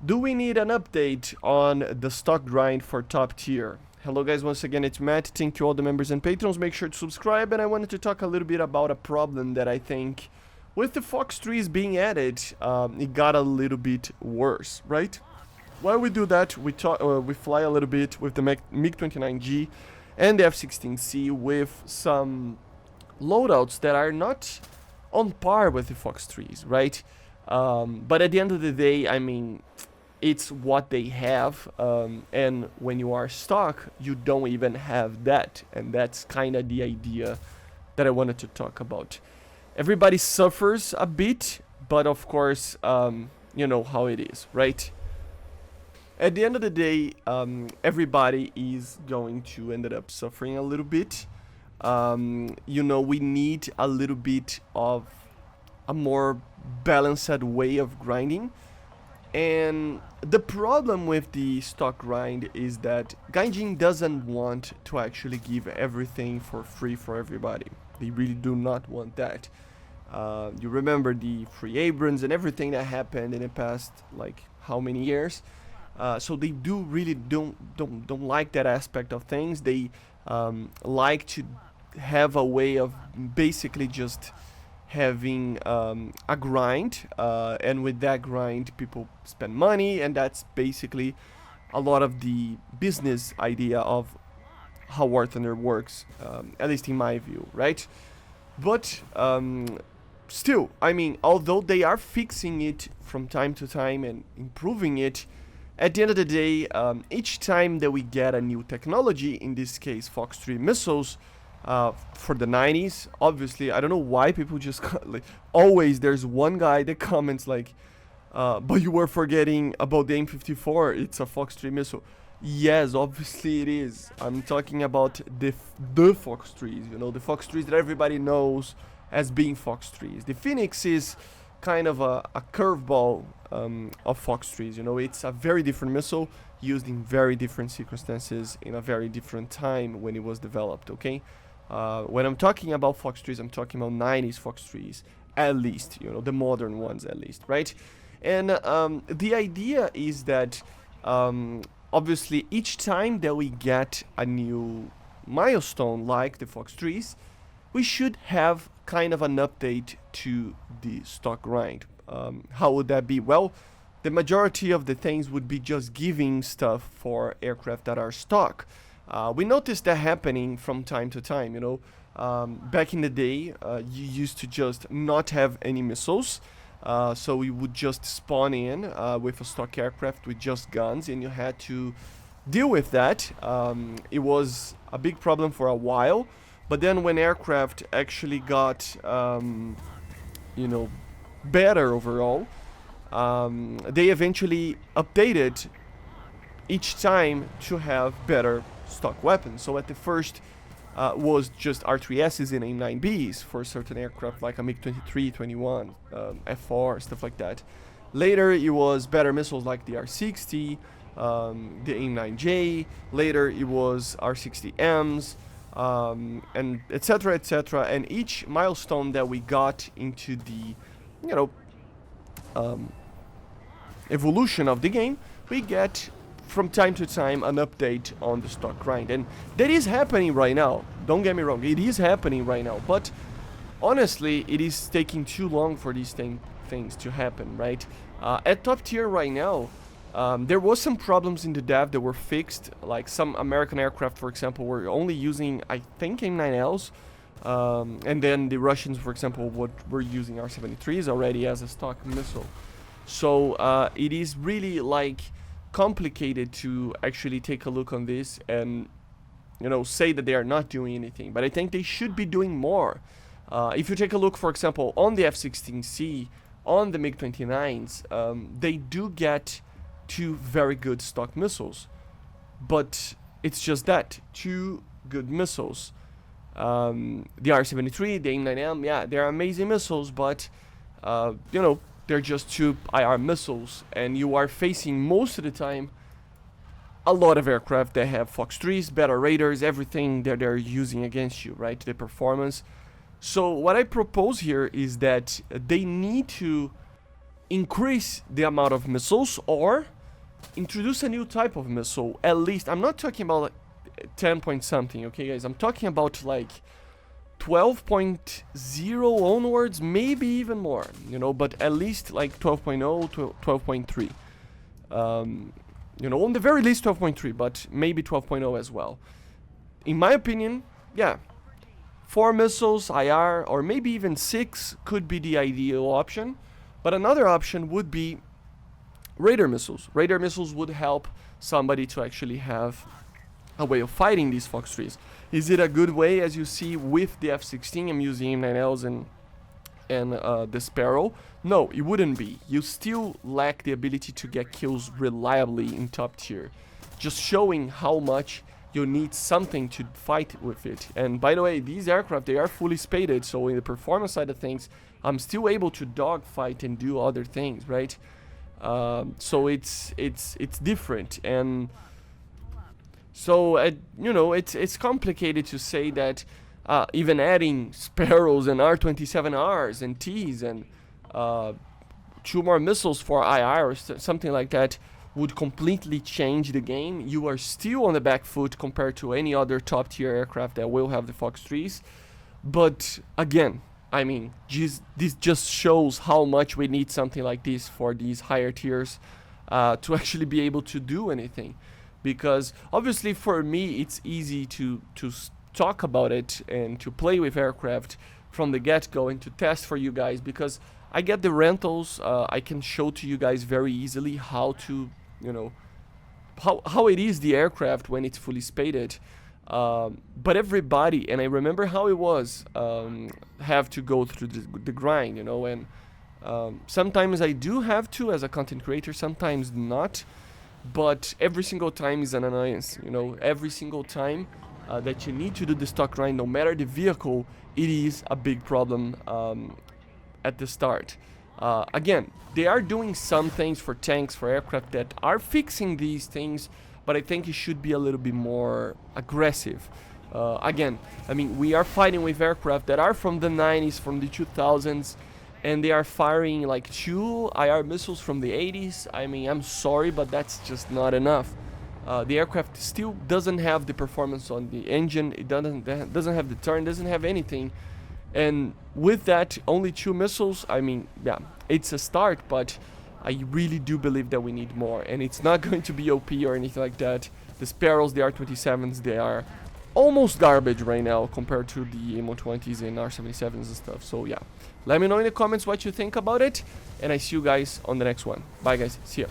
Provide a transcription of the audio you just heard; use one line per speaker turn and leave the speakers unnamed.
Do we need an update on the stock grind for top tier? Hello guys, once again it's Matt. Thank you all the members and patrons. Make sure to subscribe, and I wanted to talk a little bit about a problem that I think with the fox trees being added, it got a little bit worse, right? While we do that, we fly a little bit with the MiG-29G and the F-16C with some loadouts that are not on par with the fox trees, right? But at the end of the day, I mean, it's what they have, and when you are stock, you don't even have that, and that's kind of the idea that I wanted to talk about. Everybody suffers a bit, but of course, you know how it is, right? At the end of the day, everybody is going to end up suffering a little bit. You know, we need a little bit of a more balanced way of grinding. And the problem with the stock grind is that Gaijin doesn't want to actually give everything for free for everybody. They really do not want that. You remember the free Abrams and everything that happened in the past, like how many years? So they do really don't like that aspect of things. They like to have a way of basically just having a grind, and with that grind people spend money, and that's basically a lot of the business idea of how War Thunder works, at least in my view, right? But still, I mean, although they are fixing it from time to time and improving it, at the end of the day, each time that we get a new technology, in this case Fox 3 missiles, for the 90s, obviously, I don't know why people just, like, always there's one guy that comments like, but you were forgetting about the M54, it's a Fox 3 missile. Yes, obviously it is. I'm talking about the Fox 3s, you know, the Fox 3s that everybody knows as being Fox 3s. The Phoenix is kind of a curveball of Fox 3s, you know, it's a very different missile used in very different circumstances in a very different time when it was developed, okay? When I'm talking about Fox 3s, I'm talking about 90s Fox 3s, at least, you know, the modern ones at least, right? And the idea is that obviously each time that we get a new milestone like the Fox 3s, we should have kind of an update to the stock grind. How would that be? Well, the majority of the things would be just giving stuff for aircraft that are stock. We noticed that happening from time to time, you know. Back in the day, you used to just not have any missiles, so we would just spawn in with a stock aircraft with just guns, and you had to deal with that. It was a big problem for a while, but then when aircraft actually got, you know, better overall, they eventually updated each time to have better stock weapons. So at the first was just R3Ss and AIM-9Bs for certain aircraft like a MiG-23, 21, F4, stuff like that. Later it was better missiles like the R60, the AIM-9J. Later it was R60Ms, and etc, etc. And each milestone that we got into the, you know, evolution of the game, we get from time to time an update on the stock grind, and that is happening right now. Don't get me wrong, it is happening right now, but honestly it is taking too long for these things to happen, right? At top tier right now, there was some problems in the dev that were fixed, like some American aircraft, for example, were only using, I think, AIM-9Ls, and then the Russians, for example, were using R-73s already as a stock missile. So it is really like complicated to actually take a look on this and, you know, say that they are not doing anything, but I think they should be doing more. If you take a look, for example, on the F-16C, on the MiG-29s, they do get two very good stock missiles, but it's just that, two good missiles. The R-73, the AIM-9M, yeah, they're amazing missiles, but you know, they're just two IR missiles, and you are facing most of the time a lot of aircraft that have Fox 3s, better radars, everything that they're using against you, right? The performance. So what I propose here is that they need to increase the amount of missiles, or introduce a new type of missile. At least, I'm not talking about like 10 point something, okay guys? I'm talking about like 12.0 onwards, maybe even more, you know, but at least like 12.0 to 12.3. You know, on the very least 12.3, but maybe 12.0 as well. In my opinion, yeah, 4 missiles, IR, or maybe even 6 could be the ideal option. But another option would be radar missiles. Radar missiles would help somebody to actually have a way of fighting these Fox 3s. Is it a good way? As you see with the F-16, I'm using M9Ls and the Sparrow. No, it wouldn't be. You still lack the ability to get kills reliably in top tier. Just showing how much you need something to fight with it. And by the way, these aircraft, they are fully spaded, so in the performance side of things, I'm still able to dogfight and do other things, right? So it's different. And so, you know, it's complicated to say that even adding Sparrows and R-27Rs and Ts and 2 more missiles for IR or something like that would completely change the game. You are still on the back foot compared to any other top tier aircraft that will have the Fox 3s. But again, I mean, this just shows how much we need something like this for these higher tiers to actually be able to do anything. Because obviously for me it's easy to talk about it and to play with aircraft from the get-go and to test for you guys, because I get the rentals. I can show to you guys very easily how to, you know, how it is the aircraft when it's fully spaded. But everybody, and I remember how it was, have to go through the grind, you know, and sometimes I do have to as a content creator, sometimes not. But every single time is an annoyance, you know. Every single time that you need to do the stock grind, no matter the vehicle, it is a big problem at the start. Again, they are doing some things for tanks, for aircraft that are fixing these things, but I think it should be a little bit more aggressive. Again, I mean, we are fighting with aircraft that are from the 90s, from the 2000s, and they are firing like 2 IR missiles from the 80s. I mean, I'm sorry, but that's just not enough. The aircraft still doesn't have the performance on the engine. It doesn't have the turn, doesn't have anything. And with that, only 2 missiles, I mean, yeah, it's a start, but I really do believe that we need more. And it's not going to be OP or anything like that. The Sparrows, the R-27s, they are almost garbage right now compared to the MO-20s and R-77s and stuff. So yeah, let me know in the comments what you think about it, and I see you guys on the next one. Bye guys, see ya.